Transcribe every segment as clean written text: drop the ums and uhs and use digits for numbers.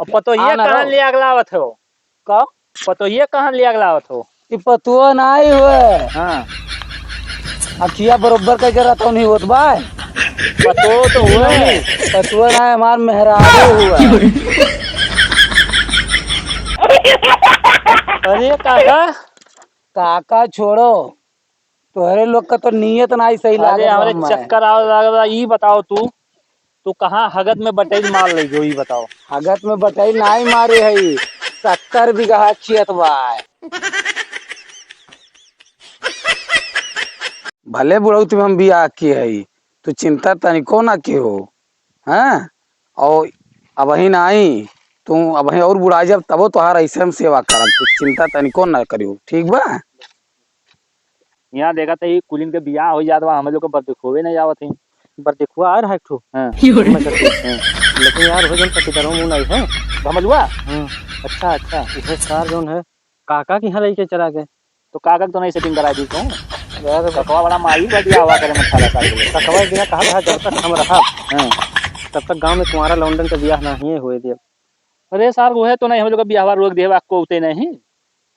और पतोहिया कहाँ ले अगलावत हो? का पतोहिया कहाँ ले अगलावत हो? पतुआ नहीं हुए हाँ अखिया बरोबर कह के रहता नहीं होत बा पतो तो हुए। पतुआ नहीं हमार मेहरारू हुआ। अरे काका काका छोड़ो तोहरे लोग का तो नियत नहीं सही अरे लागत हमारे बा। चक्कर आ रहा ये बताओ तू कहाँ हगत में बटेल मार ले जो ये बताओ। हगत में बटाई नहीं मारी है 70 बीघा खेत बा। भले बुढ़ऊ हम बियाह किए है तू चिंता तनिको ना के हो। हाँ और अब ही नहीं तू अब और बुढ़ा जब तबो तोहार ऐसे हम सेवा करब तू चिंता तनिको ना करियो ठीक बा। यहाँ देखा था कुलीन के बियाह हो जात बा हम लोग को बरदिखोवे नहीं जावत है। बरदिखुआ आ रहा है ठू लेकिन यार हो जन पतिकरों मुंह नहीं है समझुआ। अच्छा अच्छा इधर कार जोन है काका की यहाँ लेके चला गए तो कागज तो नहीं सेटिंग करा दी तू यार ककवा बड़ा माई बढ़िया हवा करे मत साला ककवा बिना कहा था जब तक हम रहा तब तक गांव में तुम्हारा लौंडन का ब्याह नहीं हुए दिया। अरे सर वो है तो नहीं हम लोग का बियाह रोक दे आपको उते नहीं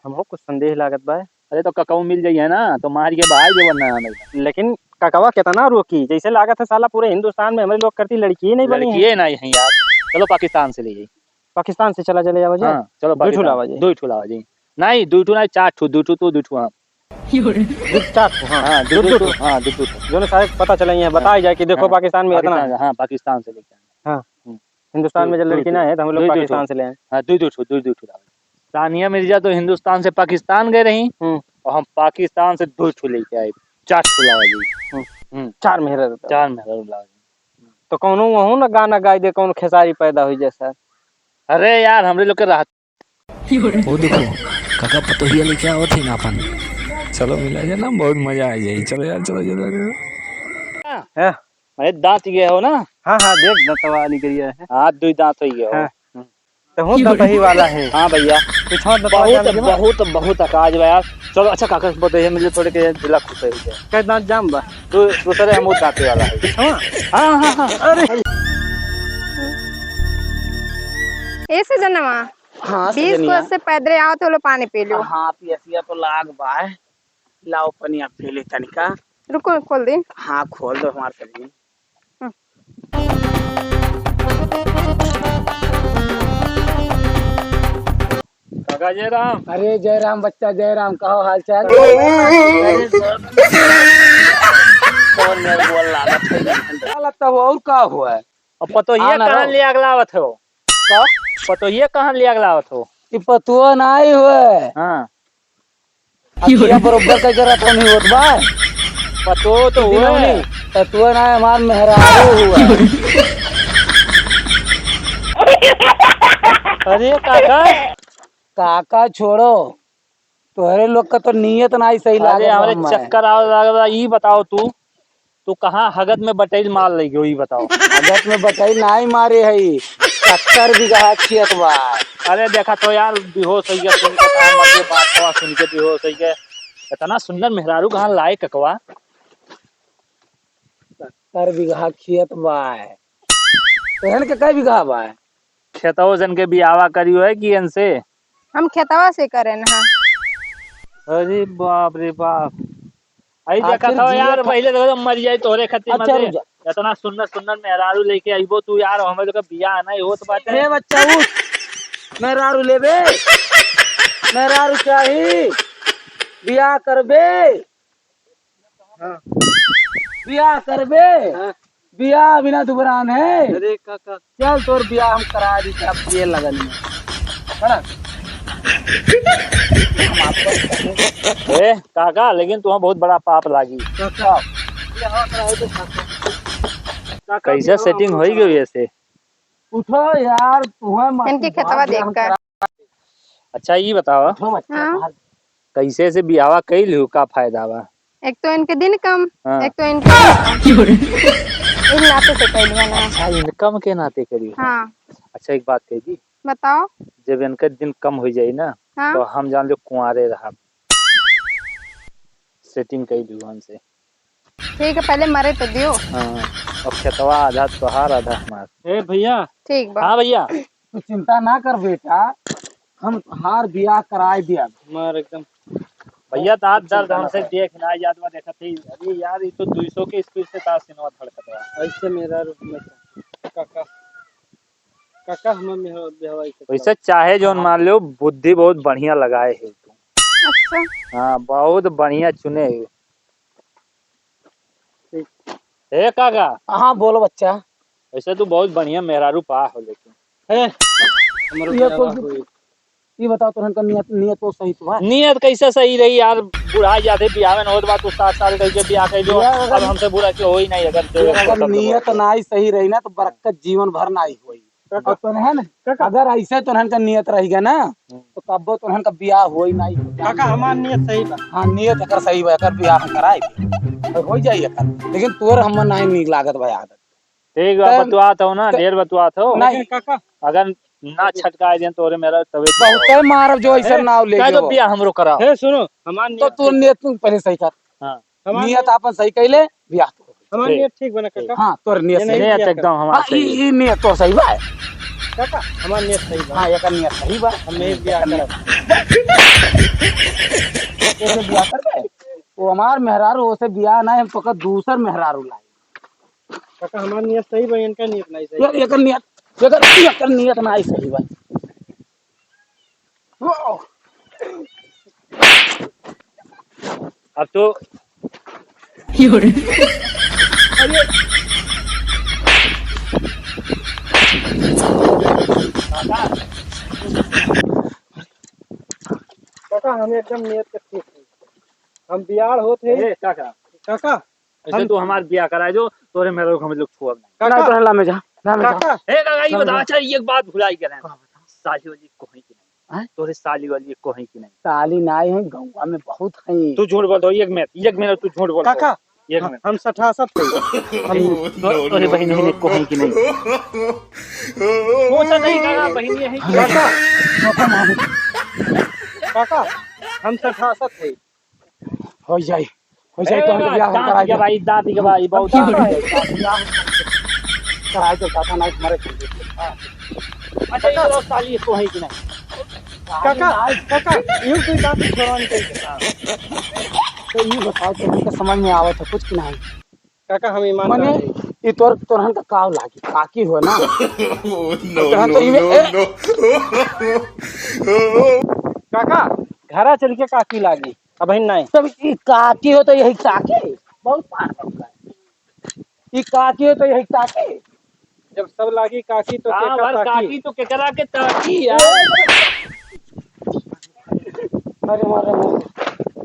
हमको कुछ संदेह लागत बा। अरे तो ककऊ मिल जाइए ना तो मार के बाहर जो बनना है। लेकिन ककवा कितना रोकी जैसे लागत है साला पूरे हिंदुस्तान में हमारे लोग करती लड़की ही नहीं बनी है। लड़की नहीं है यार चलो पाकिस्तान से ले पाकिस्तान से चला चले जाओ हाँ, चलो दो ठुलावा जी दो ठुलावा जी नहीं दो ठू नहीं चार ठू दो ठू तो दो ठू हाँ हाँ जो सारे पता चला है बताया जाए कि देखो पाकिस्तान में इतना हाँ पाकिस्तान से लेके हाँ हिंदुस्तान में जब लड़की ना है तो हम लोग पाकिस्तान से ले आए। हाँ दो ठू सानिया मिर्जा तो हिंदुस्तान से पाकिस्तान गए रही और हम पाकिस्तान से दो ठू लेके आए 4 ठुलावा जी 4 मेहर 4 मेहरा तो कौनो वहू ना गाना गाय दे कौन खेसारी पैदा हुई जैसा। अरे यार हमरे लोग के राहत वो देखो काका पतोहिया लेके आओ थे ना अपन चलो मिला जाए ना बहुत मजा आ जाए चलो यार चलो है अरे दांत गए हो ना। हाँ हाँ देख दंतवा निकल गया है हाथ 2 दांत हो गए हो तो हूँ दही वाला है। हाँ भैया बहुत बहुत बहुत अकाज बा यार चलो अच्छा काका बताइए मुझे थोड़े के दिला खुश हो जाए क्या दांत जाम बा तो दूसरे हम दांते वाला है। हाँ हाँ हाँ अरे ऐसे जनवा हाँ 20 को से पैदरे आओ तो लो पानी पी लो। हाँ पियसिया तो लाग बा लाओ पनिया पी ले तनिका। रुको खोल दी। हाँ खोल दो हमारे सब्जी। काका जय राम। अरे जय राम बच्चा जय राम कहो हाल चाल। तब और का हुआ है और पतोहिया कहाँ ले अगलावत हो? का पतोहिया कहाँ ले अगलावत हो? पतुआ नहीं हुए हाँ अखिया बरोबर कह के रहता नहीं होत बा। पतो तो हुए पतुआ नहीं हमार मेहरारू हुआ। अरे काका काका छोड़ो तोहरे लोग का तो नियत नहीं सही लागत अरे हमारे चक्कर आ रहा ये बताओ तू कहाँ हगत में बटेल मार ले ये बताओ। हगत में बटाई नहीं मारी है 70 बीघा खेत बा। अरे देखा तो यार बेहोश हो गया सुन के बात सुन के बेहोश हो गया इतना सुंदर मेहरारू कहाँ लाए ककवा। 70 बीघा खेत बा तोहन के कई बीघा बा? खेतों जन के बियावा करियो है कि इनसे हम खेतवा से करे ना। अरे बाप रे बाप आई देखा था यार पहले तो मर जाए तोहरे खत्ती में इतना सुंदर सुंदर मेहरारू लेके आइबो तू यार हमें लोग बियाह नहीं होत बाटे। ए बच्चा उठ मेहरारू लेबे मेहरारू चाही बियाह करबे बियाह करबे बियाह बिना दुबरान है। अरे काका चल तोर बियाह हम करा दी अब ये लगन में ए काका लेकिन तुम्हें बहुत बड़ा पाप लागी। कैसे सेटिंग हो गई ऐसे? उठो यार तुम्हें इनके खेतवा देखकर। अच्छा ये बताओ हाँ कैसे से बियावा कई लियो का फायदा बा? एक तो इनके दिन कम हाँ। एक तो इनके इन नाते से कर लिया ना। अच्छा इनकम के नाते करियो। हाँ अच्छा एक बात कह दी बताओ। जब इनका दिन कम हो जाये ना हाँ तो हम जान लो कुंवारे रहा सेटिंग कई लियो हमसे। ठीक है पहले मरे तो दियो। हाँ और खेतवा आधा तोहार आधा हमार। ए भैया ठीक बा। हाँ भैया तू चिंता ना कर बेटा, हम हार बियाह कराए दिया। हमार एकदम भैया तार दर्द हमसे देख ना याद में देखा थी। अरे यार ये तो 200 के स्पीड से तार सिनेमा धड़कत है। ऐसे मेरा रूप में काका काका हम बेहवाई से वैसे चाहे जो मान लो बुद्धि बहुत बढ़िया लगाए है तू। अच्छा हाँ बहुत बढ़िया चुने है। हे काका हाँ बोलो बच्चा। वैसे तू बहुत बढ़िया मेहरारू पा हो लेकिन है हमारा ये बियाह तो- हुई। ये बताओ तुरंत नियत नियत तो सही तो है। नियत कैसे सही रही यार। बुढ़ा जाते बियाह में होत बा तू 7 साल कह के बियाह कर जो अब हमसे बुरा क्यों हो ही नहीं। अगर नियत ना ही सही रही ना तो बरकत जीवन भर ना ही हुई। और तुरहन अगर ऐसे तुरहन का नियत रहेगा ना तो कब्बो तुरहन का बियाह हो ही नहीं। काका हमार नियत सही बा। हाँ नियत अगर सही बा अगर बियाह हम कराए और हो जाइए कर, लेकिन तोर हमर नहीं नीक लागत भाई आदत। ठीक बा बतुआत हो ना ढेर बतुआत हो। नहीं काका अगर ना छटकाए दें तोरे मेरा तबीयत बहुत मारब जो ऐसा नाव ले का जो जो। बियाह हमरो कराओ। है सुनो हमार तो नियत तू नियत तू पहले सही कर। हाँ नियत अपन सही कैले बियाह तो हमार नियत ठीक बना काका। हाँ तोर नियत ये सही। नहीं नियत एकदम हमारा हाँ सही है। ई नियत तो सही बा। काका हमार नियत सही बा। हाँ एक नियत सही बा। हम नहीं बियाह करब। ओसे बियाह करबे वो हमार मेहरारू ओसे बियाह ना हम पकड़ दूसर मेहरारू लाई। काका हमार नियत सही बा इनका नियत नहीं सही। यार एकर नियत ना ही सही बा। अब तो काका हमें एकदम नियत के ठीक है। हम बियाह होते ए काका काका ऐसे तू हमार बियाह कराए जो तोरे मेरे को हम लोग छुअब नहीं। ना काका तो हल्ला में जा ना में जा। काका ए काका ये बता अच्छा एक बात भुलाई करें। साली वाली को है कि नहीं। हैं? तोरे साली वाली को है कि नहीं। साली नाई है गौवा में बहुत है। तू झूठ बोल दो एक मिनट तू झूठ बोल काका एक मिनट हम 67 थे। तोरे बहन है को है कि नहीं। सोचा नहीं काका बहन है कि काका काका हम 67 थे। हो जाए तो हम बियाह हम कराए के भाई दादी के भाई बहुत कराए तो काका नाई मरे। अच्छा ये लोग साली को है कि नहीं। काका काका यूं कोई बात छोड़वानी चाहिए। तो ये बताओ तो हमके समझ में आवत है कुछ कि नहीं। काका हम ईमान मने ये तोर तोरहन का काव लागी काकी हो ना। काका घरा चल के काकी लागी अब नहीं। तब ये काकी हो तो यही काकी बहुत पार होता है। ये काकी हो तो यही काकी। जब सब लागी काकी तो हां केका भर ताकी। काकी तो केकरा के ताकी यार। अरे मारे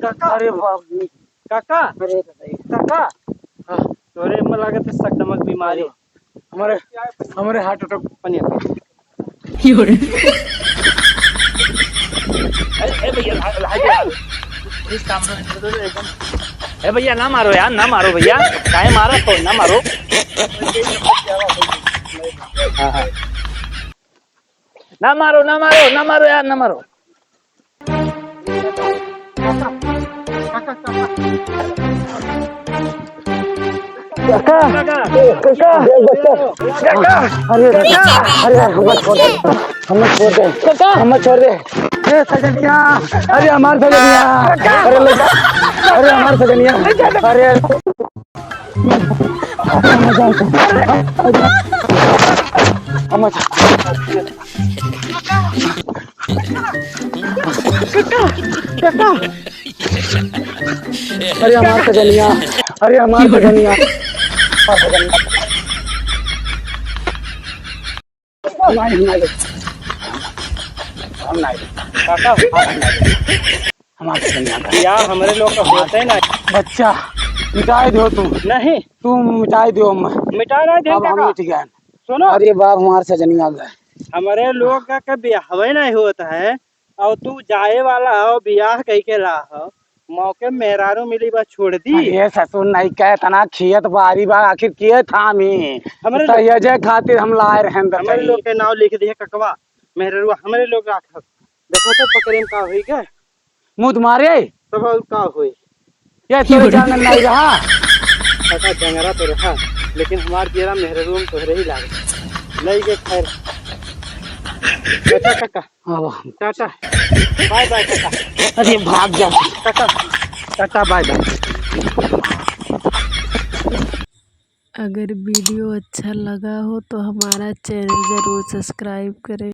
काका अरे बाप रे। काका अरे काका तोरे में लागत है सकदमक बीमारी। हमारे हार्ट अटैक पनिया ए भैया इस काम में एकदम ए भैया ना मारो यार ना मारो भैया काहे मारा तो ना मारो। हाँ। ना मारो यार ना मारो। काका काका काका अरे हमें छोड़ दे हमें छोड़ दे। ए सजनिया अरे हमार सजनिया अरे ले जा अरे हमार सजनिया अरे अरे हमार सजनिया अरे हमार सजनिया काका हमार सजनिया यार हमारे लोग का होता है ना। बच्चा मिटाई दो तुम नहीं मिटाई दो मिटा रहे थे अब हम काका। मिट गए। सुनो अरे बाप हमार सजनिया गए। हमारे लोग का कभी हवे नहीं होता है और तू जाए वाला हो बियाह कह के ला हो मौके मेहरारू मिली बा छोड़ दी। ये ससुर नहीं कहे तना खियत बारी बा आखिर किए थामी हमारे तो ये जे खातिर हम लाए रहे हमारे लोग के नाव लिख दिए ककवा मेहरारू हमारे लोग राख देखो तो पकड़े में का हुई गए मुँह तुम्हारे तब और का हुई। ये तेरे जान नहीं रहा काका जंगरा तो रहा लेकिन हमार जेरा मेहरारू में तोहरे ही लागे नहीं के खैर अच्छा काका, अब टाटा, बाय बाय काका, अरे भाग जा। काका, टाटा बाय बाय। अगर वीडियो अच्छा लगा हो तो हमारा चैनल ज़रूर सब्सक्राइब करें।